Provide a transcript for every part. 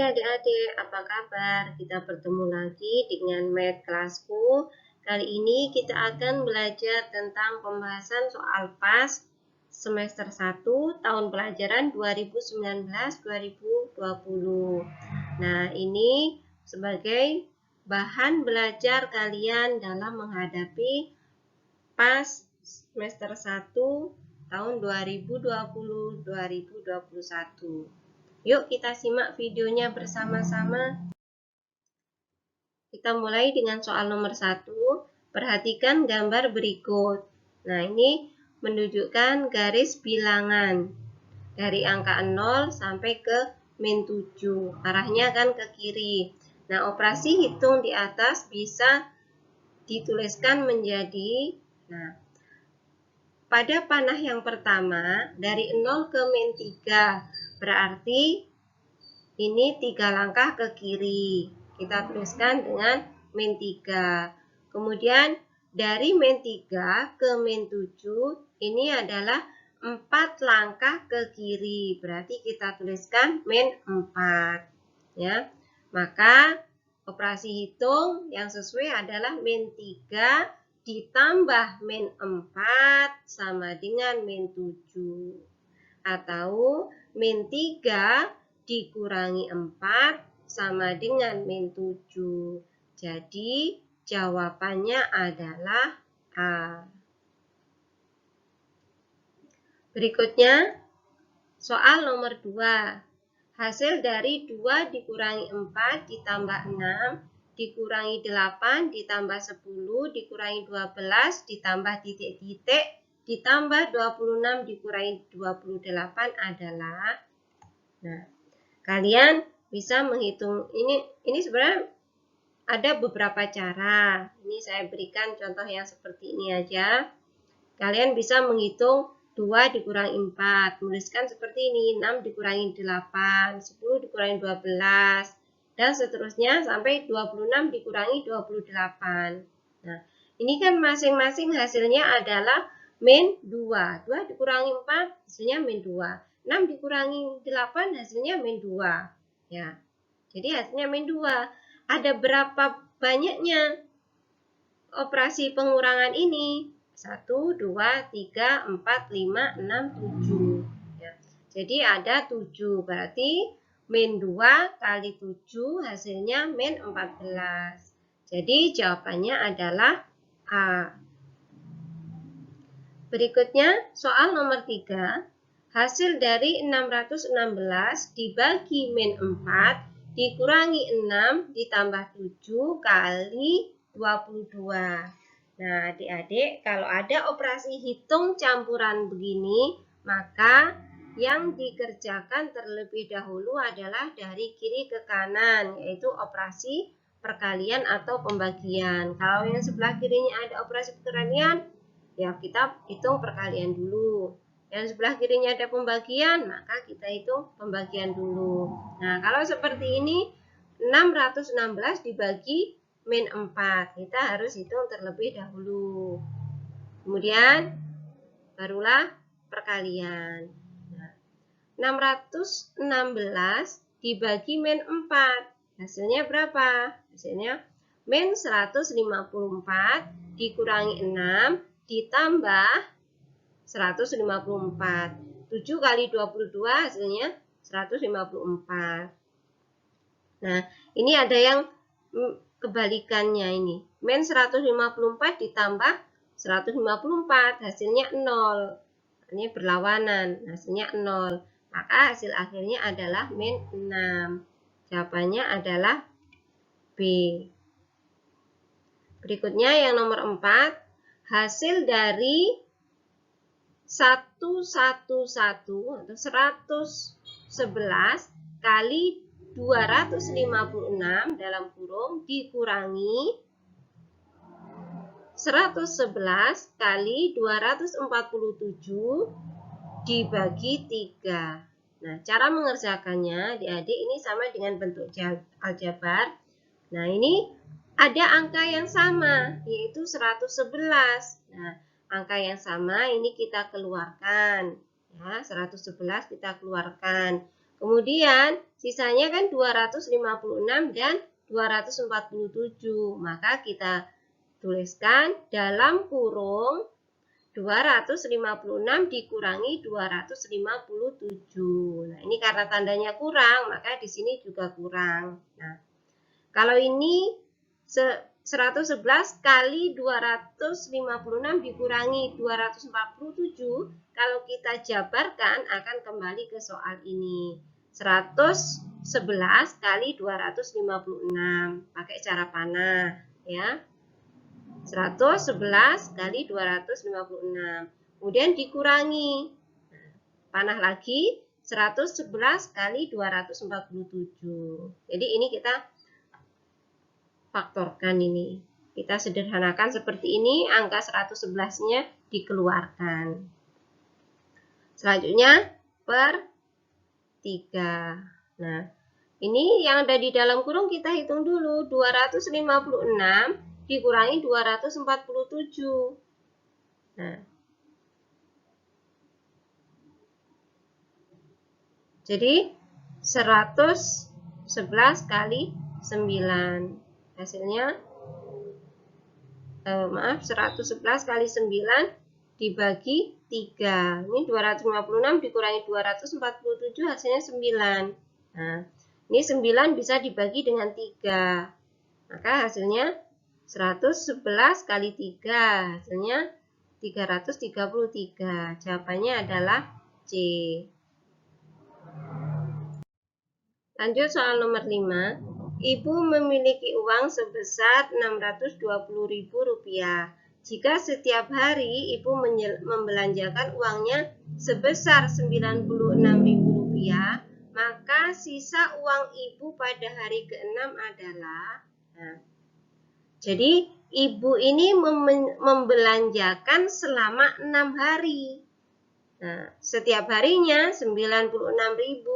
adik-adik, apa kabar? Kita bertemu lagi dengan Math Kelasku. Kali ini kita akan belajar tentang pembahasan soal PAS semester 1 tahun pelajaran 2019-2020. Nah, ini sebagai bahan belajar kalian dalam menghadapi PAS semester 1 tahun 2020-2021. Yuk kita simak videonya bersama-sama. Kita mulai dengan soal nomor 1. Perhatikan gambar berikut. Nah, ini menunjukkan garis bilangan dari angka 0 sampai ke min 7. Arahnya kan ke kiri. Nah, operasi hitung di atas bisa dituliskan menjadi, pada panah yang pertama dari 0 ke min 3. Berarti ini 3 langkah ke kiri. Kita tuliskan dengan min 3. Kemudian dari min 3 ke min 7 ini adalah 4 langkah ke kiri. Berarti kita tuliskan min 4. Ya. Maka operasi hitung yang sesuai adalah min 3 ditambah min 4 sama dengan min 7. Atau min 3 dikurangi 4 sama dengan min 7. Jadi jawabannya adalah A. Berikutnya soal nomor 2. Hasil dari 2 dikurangi 4 ditambah 6 dikurangi 8 ditambah 10 dikurangi 12 ditambah titik-titik ditambah 26 dikurangi 28 adalah, kalian bisa menghitung ini sebenarnya ada beberapa cara. Ini saya berikan contoh yang seperti ini aja. Kalian bisa menghitung 2 dikurangi 4, tuliskan seperti ini, 6 dikurangi 8, 10 dikurangi 12, dan seterusnya sampai 26 dikurangi 28. Nah, ini kan masing-masing hasilnya adalah min 2. 2 dikurangi 4, hasilnya min 2. 6 dikurangi 8, hasilnya min 2. Ya. Jadi hasilnya min 2. Ada berapa banyaknya operasi pengurangan ini? 1, 2, 3, 4, 5, 6, 7. Ya. Jadi ada 7. Berarti min 2 kali 7 hasilnya min 14. Jadi jawabannya adalah A. Berikutnya soal nomor 3. Hasil dari 616 dibagi min 4 dikurangi 6 ditambah 7 kali 22. Nah, adik-adik, kalau ada operasi hitung campuran begini, maka yang dikerjakan terlebih dahulu adalah dari kiri ke kanan, yaitu operasi perkalian atau pembagian. Kalau yang sebelah kirinya ada operasi perkalian, ya kita hitung perkalian dulu. Yang sebelah kirinya ada pembagian, maka kita hitung pembagian dulu. Nah, kalau seperti ini, 616 dibagi min 4. Kita harus hitung terlebih dahulu. Kemudian, barulah perkalian. Nah, 616 dibagi min 4. Hasilnya berapa? Hasilnya min 154 dikurangi 6 ditambah 154. 7 kali 22 hasilnya 154. Nah, ini ada yang kebalikannya ini. Min 154 ditambah 154 hasilnya 0. Ini berlawanan, hasilnya 0. Maka hasil akhirnya adalah min 6. Jawabannya adalah B. Berikutnya yang nomor 4. Hasil dari 111 atau 111 kali 256 dalam kurung dikurangi 111 kali 247 dibagi 3. Nah, cara mengerjakannya adik-adik ini sama dengan bentuk aljabar. Nah, ini ada angka yang sama, yaitu 111. Nah, angka yang sama ini kita keluarkan. Ya, 111 kita keluarkan. Kemudian sisanya kan 256 dan 247. Maka kita tuliskan dalam kurung 256 dikurangi 257. Nah, ini karena tandanya kurang, maka di sini juga kurang. Nah, kalau ini 111 kali 256 dikurangi 247, kalau kita jabarkan akan kembali ke soal ini. 111 kali 256, pakai cara panah ya. 111 kali 256. Kemudian dikurangi. Panah lagi 111 kali 247. Jadi ini kita faktorkan ini. Kita sederhanakan seperti ini, angka 111-nya dikeluarkan. Selanjutnya per 3. Nah, ini yang ada di dalam kurung kita hitung dulu. 256 dikurangi 247. Nah, jadi 111 kali 9. Hasilnya, 111 kali 9 dibagi 3. Ini 256 dikurangi 247 hasilnya 9. Nah, ini 9 bisa dibagi dengan 3. Maka hasilnya 111 kali 3. Hasilnya 333. Jawabannya adalah C. Lanjut soal nomor 5. Ibu memiliki uang sebesar Rp620.000. Jika setiap hari ibu membelanjakan uangnya sebesar Rp96.000, maka sisa uang ibu pada hari ke-6 adalah... Nah, jadi ibu ini membelanjakan selama 6 hari. Nah, setiap harinya Rp96.000.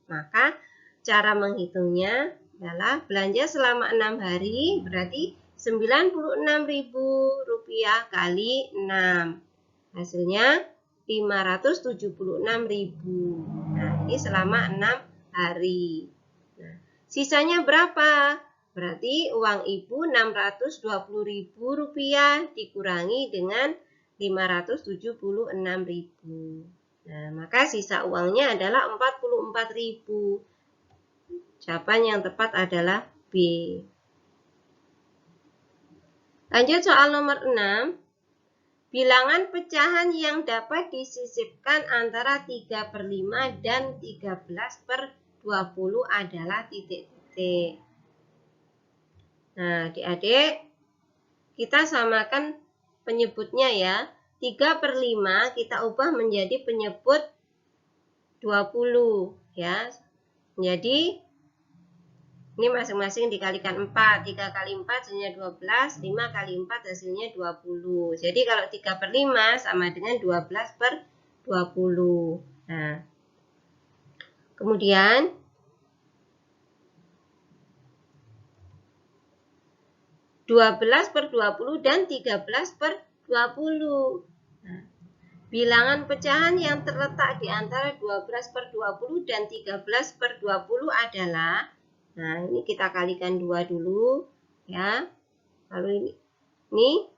Maka cara menghitungnya adalah belanja selama 6 hari berarti Rp96.000 kali 6. Hasilnya Rp576.000. Nah, ini selama 6 hari. Nah, sisanya berapa? Berarti uang ibu Rp620.000 dikurangi dengan Rp576.000. Nah, maka sisa uangnya adalah Rp44.000. Jawaban yang tepat adalah B. Lanjut soal nomor 6. Bilangan pecahan yang dapat disisipkan antara 3/5 dan 13/20 adalah titik-titik. Nah, adik-adik, kita samakan penyebutnya ya. 3/5 kita ubah menjadi penyebut 20 ya. Jadi ini masing-masing dikalikan 4. 3 kali 4 hasilnya 12, 5 kali 4 hasilnya 20. Jadi kalau 3/5 sama dengan 12/20. Nah, kemudian 12/20 dan 13/20. Nah, bilangan pecahan yang terletak di antara 12/20 dan 13/20 adalah, nah ini kita kalikan 2 dulu ya. Lalu ini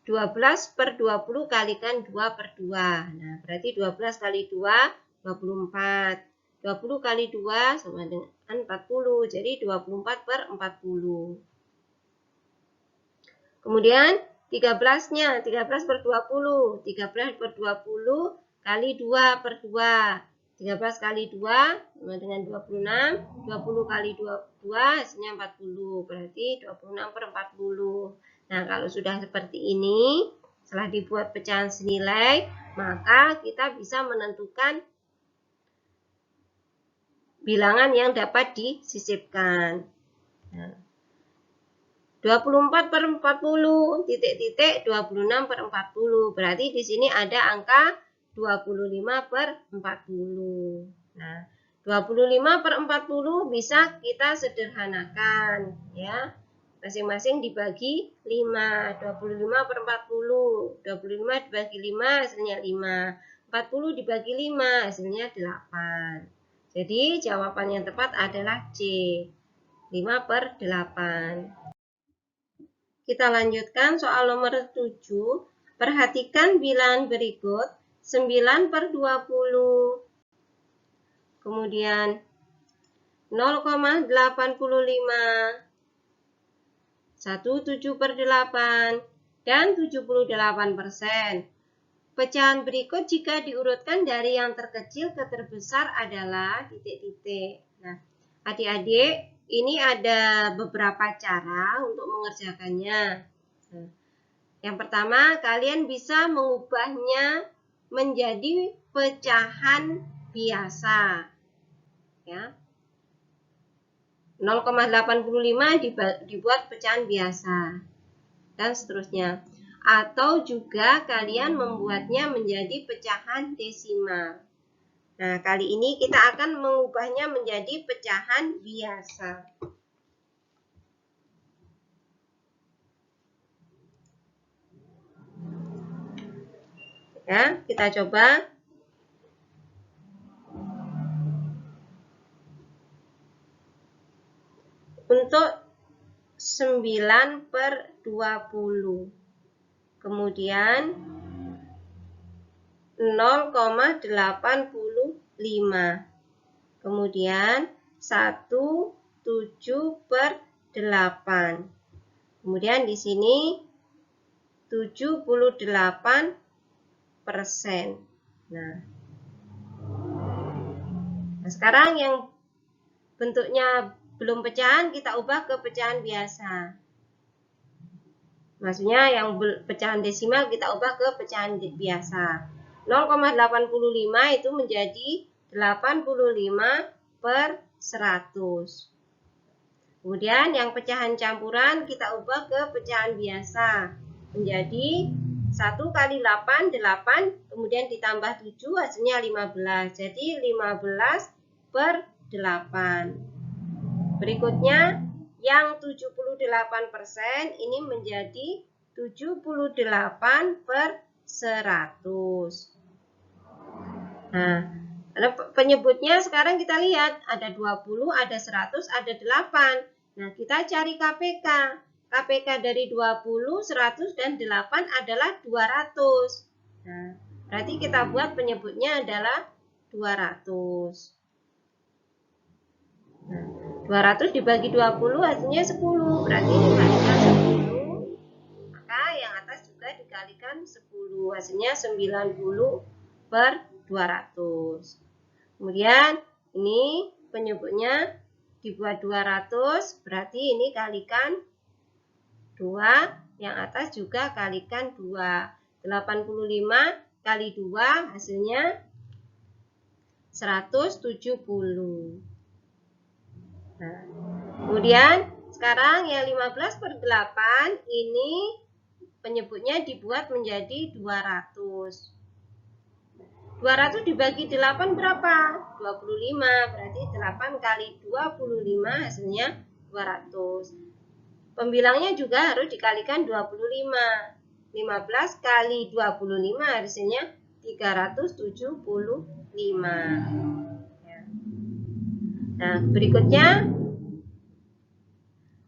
12/20 kalikan 2/2. Nah, berarti 12 kali 2 24. 20 kali 2 sama dengan 40. Jadi 24/40. Kemudian 13-nya, 13/20. 13/20 kali 2/2. 13 kali 2 sama dengan 26. 20 kali 2 hasilnya 40. Berarti 26/40. Nah, kalau sudah seperti ini, setelah dibuat pecahan senilai, maka kita bisa menentukan bilangan yang dapat disisipkan. Nah, 24/40 titik-titik 26/40. Berarti di sini ada angka 25/40. Nah, 25/40 bisa kita sederhanakan ya. Masing-masing dibagi 5. 25/40. 25 dibagi 5 hasilnya 5. 40 dibagi 5 hasilnya 8. Jadi jawaban yang tepat adalah C, 5/8. Kita lanjutkan soal nomor 7. Perhatikan bilangan berikut 9/20. Kemudian 0,85, 17/8, dan 78%. Pecahan berikut jika diurutkan dari yang terkecil ke terbesar adalah titik-titik. Nah, adik-adik, ini ada beberapa cara untuk mengerjakannya. Nah, yang pertama, kalian bisa mengubahnya menjadi pecahan biasa. Ya. 0,85 dibuat pecahan biasa. Dan seterusnya. Atau juga kalian membuatnya menjadi pecahan desimal. Nah, kali ini kita akan mengubahnya menjadi pecahan biasa. Ya, kita coba. Untuk 9/20. Kemudian 0,85. Kemudian 17/8. Kemudian di sini 78%. Nah, sekarang yang bentuknya belum pecahan kita ubah ke pecahan biasa. Maksudnya yang pecahan desimal kita ubah ke pecahan biasa. 0,85 itu menjadi 85/100. Kemudian yang pecahan campuran kita ubah ke pecahan biasa. Menjadi 1 kali 8, 8, kemudian ditambah 7 hasilnya 15. Jadi 15/8. Berikutnya yang 78% ini menjadi 78/100. Nah, penyebutnya sekarang kita lihat ada 20, ada 100, ada 8. Nah, kita cari KPK. KPK dari 20, 100, dan 8 adalah 200. Nah, berarti kita buat penyebutnya adalah 200. Nah, 200 dibagi 20 hasilnya 10. Berarti dikalikan 10. Maka yang atas juga dikalikan 10. Hasilnya 90/200. Kemudian ini penyebutnya dibuat 200. Berarti ini kalikan 2. Yang atas juga kalikan 2. 85 kali 2 hasilnya 170. Nah, kemudian sekarang yang 15/8 ini penyebutnya dibuat menjadi 200. 200 dibagi 8 berapa? 25. Berarti 8 kali 25 hasilnya 200. Pembilangnya juga harus dikalikan 25. 15 kali 25 hasilnya 375. Nah, berikutnya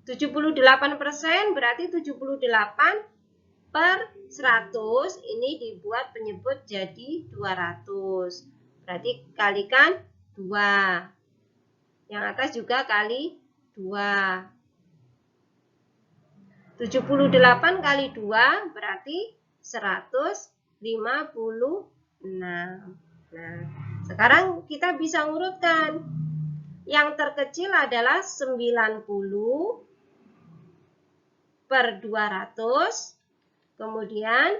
78% berarti 78/100 ini dibuat penyebut jadi 200. Berarti kalikan 2. Yang atas juga kali 2. 78 kali 2 berarti 156. Nah, sekarang kita bisa urutkan. Yang terkecil adalah 90/200, kemudian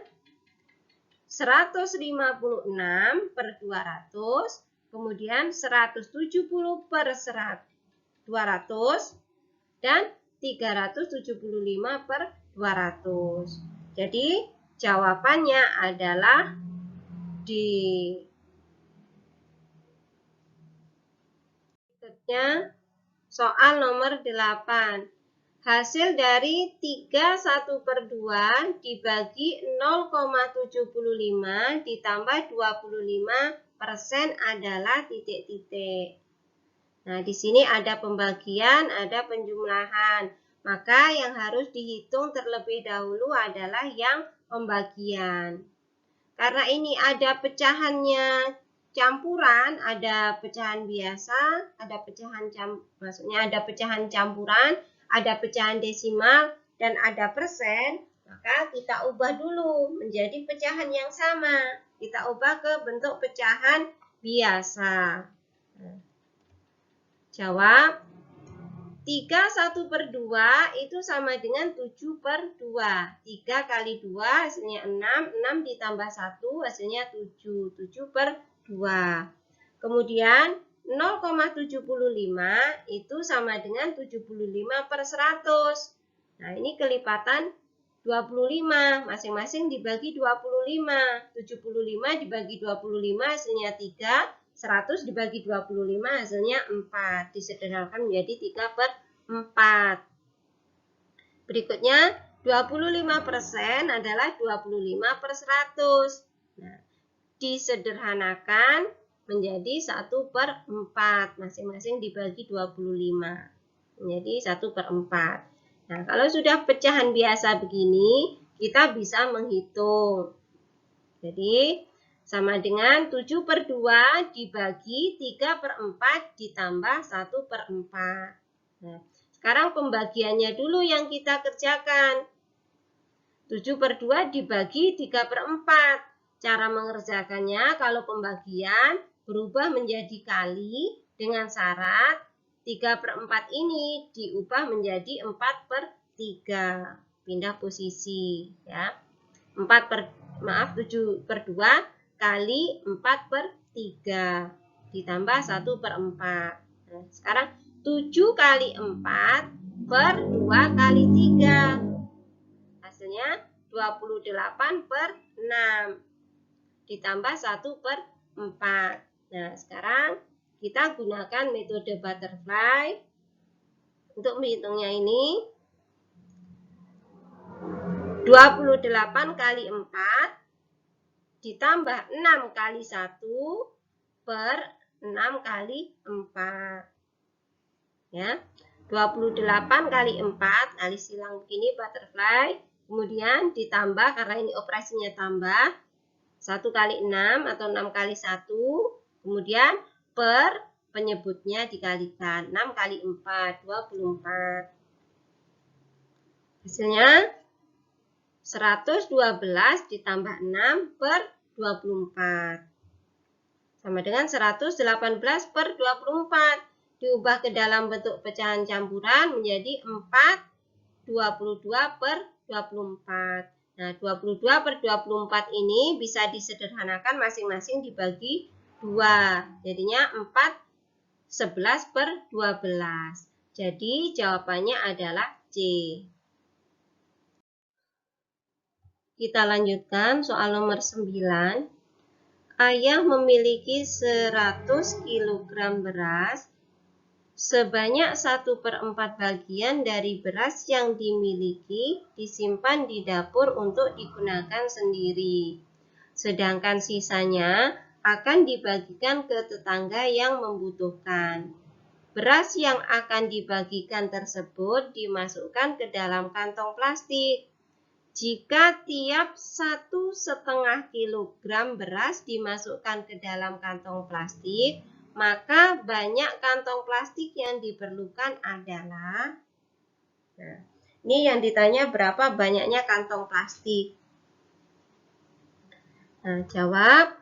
156/200, kemudian 170/200, dan 375/200. Jadi jawabannya adalah D. Soal nomor 8. Hasil dari 31/2 dibagi 0,75 ditambah 25% adalah titik-titik. Nah, di sini ada pembagian, ada penjumlahan. Maka yang harus dihitung terlebih dahulu adalah yang pembagian. Karena ini ada pecahannya campuran, ada pecahan biasa, ada pecahan maksudnya ada pecahan campuran, ada pecahan desimal, dan ada persen, maka kita ubah dulu menjadi pecahan yang sama. Kita ubah ke bentuk pecahan biasa. Jawab, 3/1/2 itu sama dengan 7/2. 3 kali 2 hasilnya 6. 6 ditambah 1 hasilnya 7. 7/2. Kemudian 0,75 itu sama dengan 75/100. Nah, ini kelipatan 25. Masing-masing dibagi 25. 75 dibagi 25 hasilnya 3. 100 dibagi 25 hasilnya 4. Disederhanakan menjadi 3/4. Berikutnya 25% adalah 25/100. Nah, disederhanakan menjadi 1/4. Masing-masing dibagi 25. Menjadi 1/4. Nah, kalau sudah pecahan biasa begini, kita bisa menghitung. Jadi, sama dengan 7/2 dibagi 3/4 ditambah 1/4. Nah, sekarang pembagiannya dulu yang kita kerjakan. 7/2 dibagi 3/4. Cara mengerjakannya kalau pembagian berubah menjadi kali dengan syarat 3/4 ini diubah menjadi 4/3. Pindah posisi ya. 7/2 kali 4/3 ditambah 1/4. Nah, sekarang 7 kali 4 per 2 kali 3. Hasilnya 28/6 ditambah 1/4. Nah, sekarang kita gunakan metode butterfly untuk menghitungnya ini. 28 kali 4 ditambah 6 kali 1 per 6 kali 4. Ya. 28 kali 4, alis silang begini butterfly, kemudian ditambah karena ini operasinya tambah 1 kali 6 atau 6 kali 1, kemudian per penyebutnya dikalikan 6 kali 4, 24. Hasilnya 112 ditambah 6 per 24. Sama dengan 118 per 24. Diubah ke dalam bentuk pecahan campuran menjadi 4 22/24. Nah, 22/24 ini bisa disederhanakan masing-masing dibagi 2. Jadinya 4 11/12. Jadi jawabannya adalah C. Kita lanjutkan soal nomor 9. Ayah memiliki 100 kg beras. Sebanyak 1/4 bagian dari beras yang dimiliki disimpan di dapur untuk digunakan sendiri. Sedangkan sisanya akan dibagikan ke tetangga yang membutuhkan. Beras yang akan dibagikan tersebut dimasukkan ke dalam kantong plastik. Jika tiap 1,5 kg beras dimasukkan ke dalam kantong plastik, maka banyak kantong plastik yang diperlukan adalah, nah, ini yang ditanya berapa banyaknya kantong plastik. Nah, jawab.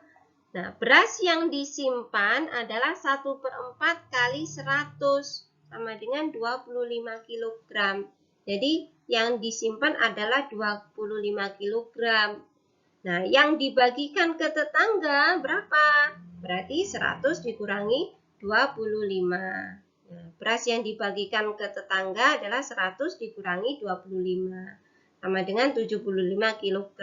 Nah, beras yang disimpan adalah 1/4 kali 100 sama dengan 25 kg. Jadi yang disimpan adalah 25 kg. Nah, yang dibagikan ke tetangga berapa? Berarti 100 dikurangi 25. Nah, beras yang dibagikan ke tetangga adalah 100 dikurangi 25. Sama dengan 75 kg.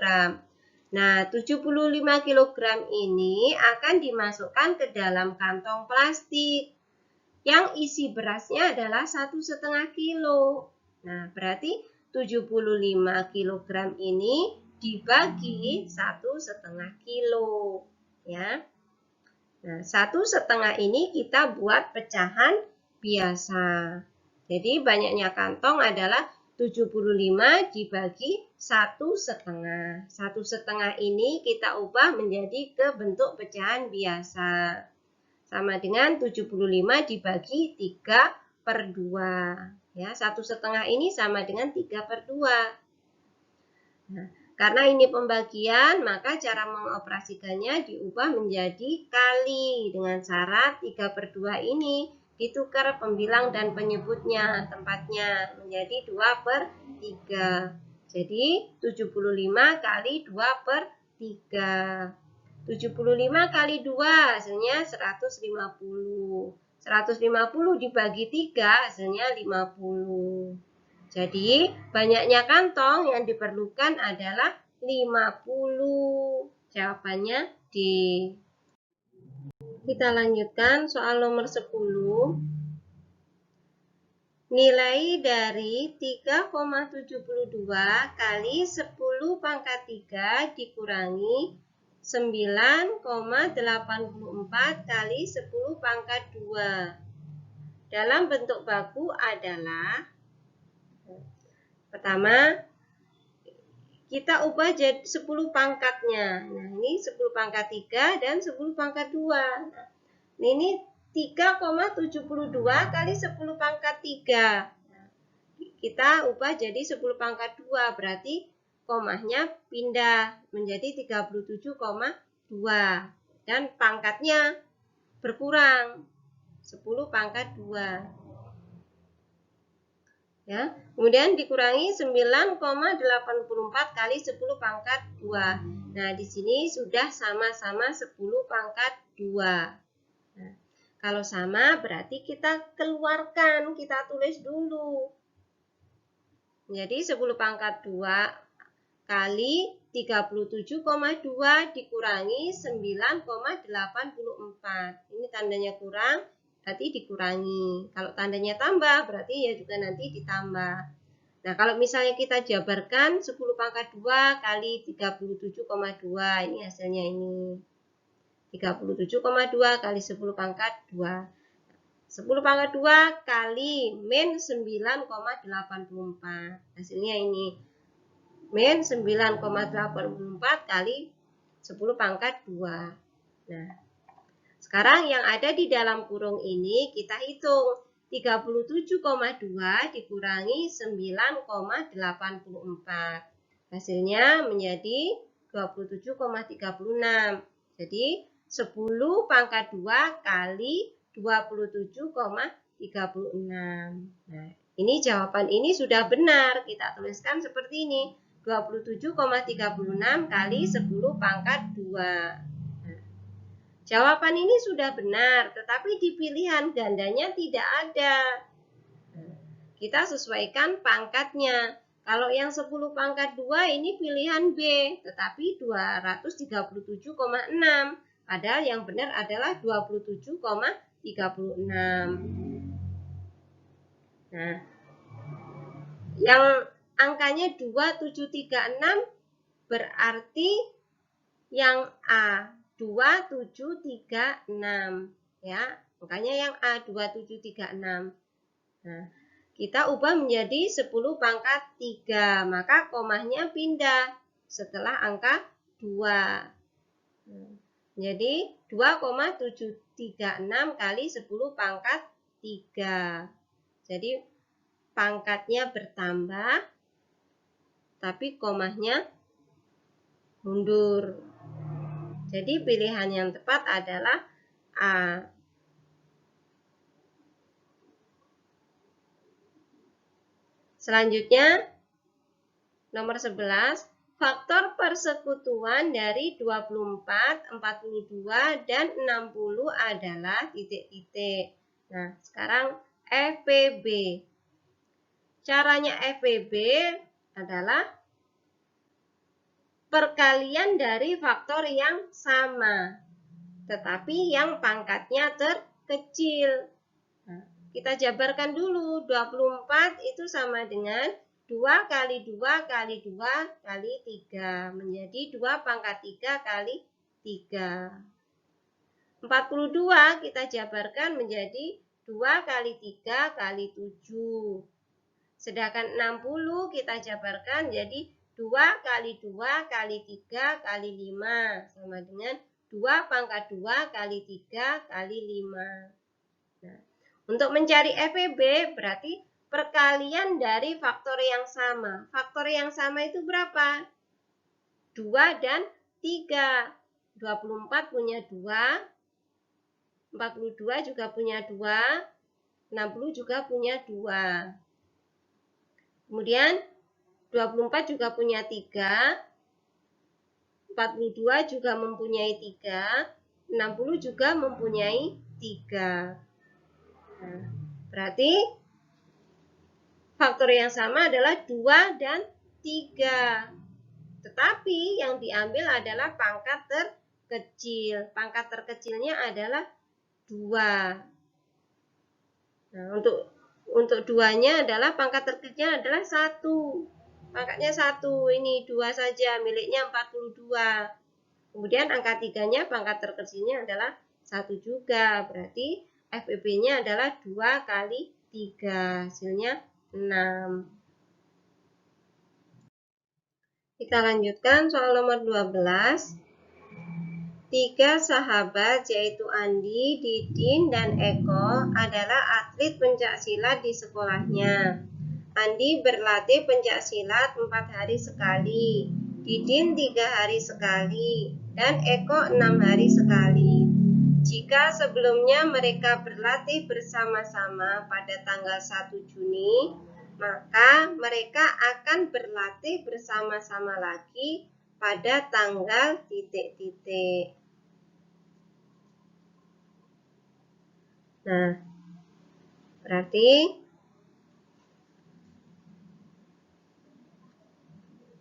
Nah, 75 kg ini akan dimasukkan ke dalam kantong plastik. Yang isi berasnya adalah 1,5 kilo. Nah, berarti 75 kg ini dibagi 1,5 kilo. Ya. Nah, 1/2 ini kita buat pecahan biasa. Jadi banyaknya kantong adalah 75 dibagi 1/2. 1/2 ini kita ubah menjadi ke bentuk pecahan biasa. Sama dengan 75 dibagi 3/2. Ya, 1/2 ini sama dengan 3/2. Nah, karena ini pembagian, maka cara mengoperasikannya diubah menjadi kali dengan syarat 3/2 ini ditukar pembilang dan penyebutnya tempatnya menjadi 2/3. Jadi 75 kali 2/3. 75 kali 2 hasilnya 150. 150 dibagi 3 hasilnya 50. Jadi, banyaknya kantong yang diperlukan adalah 50. Jawabannya D. Kita lanjutkan soal nomor 10. Nilai dari 3,72 kali 10 pangkat 3 dikurangi 9,84 kali 10 pangkat 2 dalam bentuk baku adalah, pertama, kita ubah jadi 10 pangkatnya. Nah, ini 10 pangkat 3 dan 10 pangkat 2. Nah, ini 3,72 kali 10 pangkat 3. Nah, kita ubah jadi 10 pangkat 2, berarti komanya pindah menjadi 37,2. Dan pangkatnya berkurang 10 pangkat 2. Ya, kemudian dikurangi 9,84 kali 10 pangkat 2. Nah, di sini sudah sama-sama 10 pangkat 2. Nah, kalau sama berarti kita keluarkan, kita tulis dulu. Jadi 10 pangkat 2 kali 37,2 dikurangi 9,84. Ini tandanya kurang, berarti dikurangi. Kalau tandanya tambah, berarti ya juga nanti ditambah. Nah, kalau misalnya kita jabarkan 10 pangkat 2 kali 37,2, ini hasilnya ini. 37,2 kali 10 pangkat 2. 10 pangkat 2 kali min 9,84. Hasilnya ini. Min 9,84 kali 10 pangkat 2. Nah, sekarang yang ada di dalam kurung ini kita hitung. 37,2 dikurangi 9,84. Hasilnya menjadi 27,36. Jadi 10 pangkat 2 kali 27,36. Nah, ini jawaban ini sudah benar. Kita tuliskan seperti ini. 27,36 kali 10 pangkat 2. Jawaban ini sudah benar, tetapi di pilihan gandanya tidak ada. Kita sesuaikan pangkatnya. Kalau yang 10 pangkat 2 ini pilihan B, tetapi 237,6. Padahal yang benar adalah 27,36. Nah, yang angkanya 2736 berarti yang A. 2736 ya, makanya yang A 2736. Nah, kita ubah menjadi 10 pangkat 3, maka komanya pindah setelah angka 2. Jadi 2,736 kali 10 pangkat 3. Jadi pangkatnya bertambah tapi komanya mundur. Jadi pilihan yang tepat adalah A. Selanjutnya, nomor 11, faktor persekutuan dari 24, 42, dan 60 adalah titik-titik. Nah, sekarang FPB. Caranya FPB adalah perkalian dari faktor yang sama, tetapi yang pangkatnya terkecil. Nah, kita jabarkan dulu. 24 itu sama dengan 2 kali 2 kali 2 kali 3. Menjadi 2 pangkat 3 kali 3. 42 kita jabarkan menjadi 2 kali 3 kali 7. Sedangkan 60 kita jabarkan jadi 2 kali 2 kali 3 kali 5. Sama dengan 2 pangkat 2 kali 3 kali 5. Nah, untuk mencari FEB berarti perkalian dari faktor yang sama. Faktor yang sama itu berapa? 2 dan 3. 24 punya 2. 42 juga punya 2, 60 juga punya 2. Kemudian 24 juga punya 3, 42 juga mempunyai 3, 60 juga mempunyai 3. Nah, berarti faktor yang sama adalah 2 dan 3. Tetapi yang diambil adalah pangkat terkecil. Pangkat terkecilnya adalah 2. Nah, untuk 2-nya adalah pangkat terkecilnya adalah 1. Pangkatnya 1. Ini 2 saja, miliknya 42. Kemudian angka 3-nya pangkat terkecilnya adalah 1 juga. Berarti FEB-nya adalah 2 kali 3. Hasilnya 6. Kita lanjutkan soal nomor 12. 3 sahabat yaitu Andi, Didin, dan Eko adalah atlet pencaksilat di sekolahnya. Andi berlatih pencaksilat 4 hari sekali, Didin 3 hari sekali, dan Eko 6 hari sekali. Jika sebelumnya mereka berlatih bersama-sama pada tanggal 1 Juni, maka mereka akan berlatih bersama-sama lagi pada tanggal titik-titik. Nah, berarti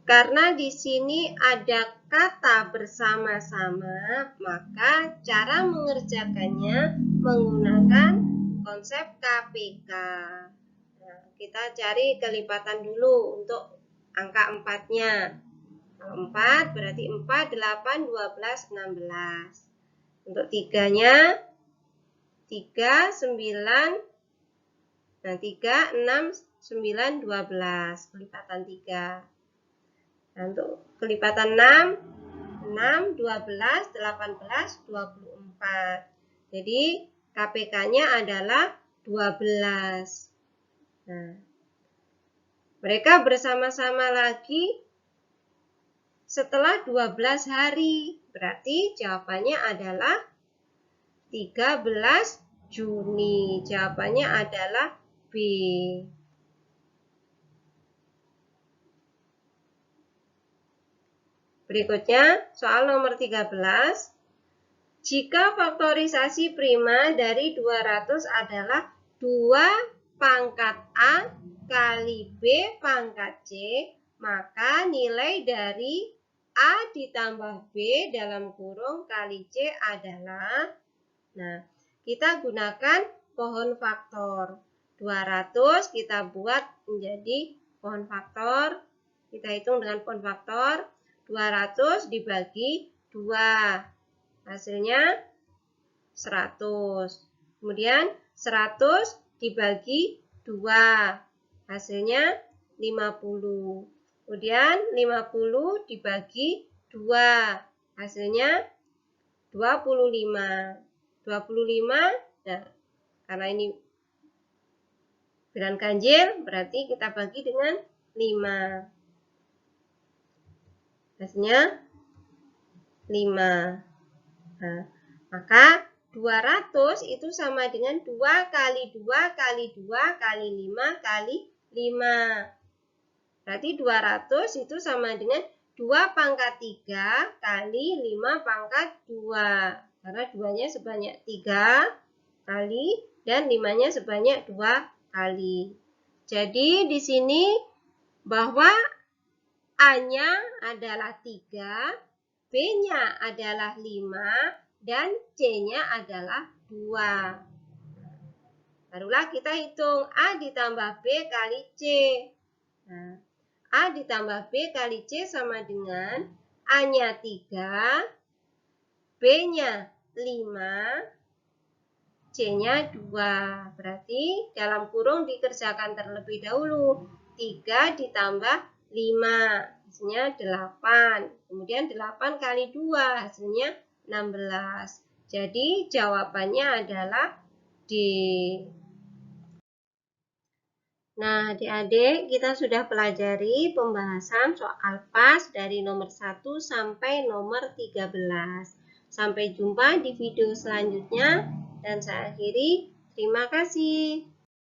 karena di sini ada kata bersama-sama, maka cara mengerjakannya menggunakan konsep KPK. Nah, kita cari kelipatan dulu untuk angka 4-nya. 4 berarti 4, 8, 12, 16. Untuk 3-nya 3, 9, nah 3, 6, 9, 12. Kelipatan 3. Nah, untuk kelipatan 6, 6, 12, 18, 24. Jadi KPK-nya adalah 12. Nah, mereka bersama-sama lagi setelah 12 hari, berarti jawabannya adalah 13 Juni. Jawabannya adalah B. Berikutnya, soal nomor 13. Jika faktorisasi prima dari 200 adalah 2 pangkat A kali B pangkat C, maka nilai dari A ditambah B dalam kurung kali C adalah, nah, kita gunakan pohon faktor. 200 kita buat menjadi pohon faktor. Kita hitung dengan pohon faktor. 200 dibagi 2. Hasilnya 100. Kemudian 100 dibagi 2. Hasilnya 50. Kemudian 50 dibagi 2. Hasilnya 25. 25, nah, karena ini bilangan ganjil, berarti kita bagi dengan 5. Hasilnya 5. Nah, maka 200 itu sama dengan 2 kali 2 kali 2 kali 5 kali 5. Berarti 200 itu sama dengan 2 pangkat 3 kali 5 pangkat 2. Karena 2-nya sebanyak 3 kali dan 5-nya sebanyak 2 kali. Jadi di sini bahwa A-nya adalah 3, B-nya adalah 5, dan C-nya adalah 2. Barulah kita hitung A ditambah B kali C. Nah, A ditambah B kali C sama dengan A-nya 3, B-nya 5, C-nya 2. Berarti dalam kurung dikerjakan terlebih dahulu. 3 ditambah 5, hasilnya 8. Kemudian 8 kali 2, hasilnya 16. Jadi jawabannya adalah D. Nah, adik-adik, kita sudah pelajari pembahasan soal PAS dari nomor 1 sampai nomor 13. Sampai jumpa di video selanjutnya, dan saya akhiri. Terima kasih.